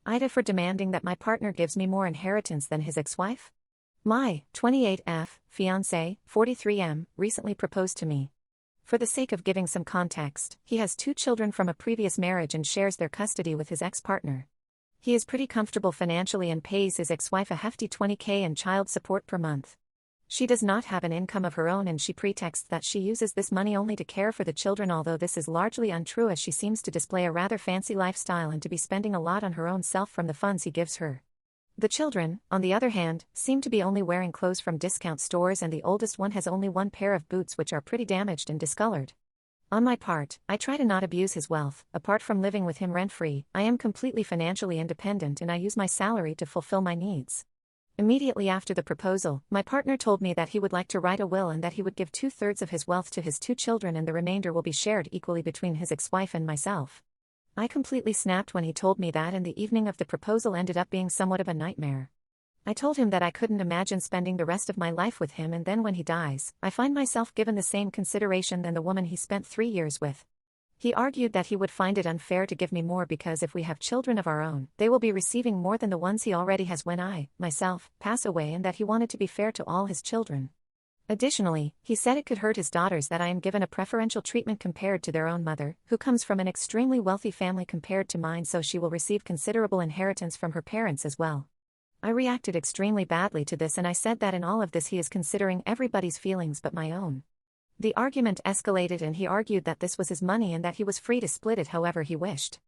Ida for demanding that my partner gives me more inheritance than his ex-wife? My 28F fiancé, 43M, recently proposed to me. For the sake of giving some context, he has 2 children from a previous marriage and shares their custody with his ex-partner. He is pretty comfortable financially and pays his ex-wife a hefty $20,000 in child support per month. She does not have an income of her own and she pretexts that she uses this money only to care for the children, although this is largely untrue as she seems to display a rather fancy lifestyle and to be spending a lot on her own self from the funds he gives her. The children, on the other hand, seem to be only wearing clothes from discount stores, and the oldest one has only one pair of boots which are pretty damaged and discolored. On my part, I try to not abuse his wealth. Apart from living with him rent-free, I am completely financially independent and I use my salary to fulfill my needs. Immediately after the proposal, my partner told me that he would like to write a will and that he would give 2/3 of his wealth to his 2 children and the remainder will be shared equally between his ex-wife and myself. I completely snapped when he told me that, and the evening of the proposal ended up being somewhat of a nightmare. I told him that I couldn't imagine spending the rest of my life with him, and then when he dies, I find myself given the same consideration than the woman he spent 3 years with. He argued that he would find it unfair to give me more because if we have children of our own, they will be receiving more than the ones he already has when I, myself, pass away, and that he wanted to be fair to all his children. Additionally, he said it could hurt his daughters that I am given a preferential treatment compared to their own mother, who comes from an extremely wealthy family compared to mine, so she will receive considerable inheritance from her parents as well. I reacted extremely badly to this and I said that in all of this he is considering everybody's feelings but my own. The argument escalated and he argued that this was his money and that he was free to split it however he wished.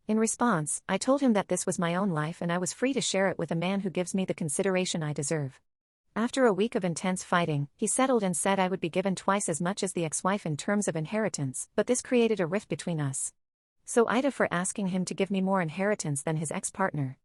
In response, I told him that this was my own life and I was free to share it with a man who gives me the consideration I deserve. After a week of intense fighting, he settled and said I would be given twice as much as the ex-wife in terms of inheritance, but this created a rift between us. So Ida for asking him to give me more inheritance than his ex-partner.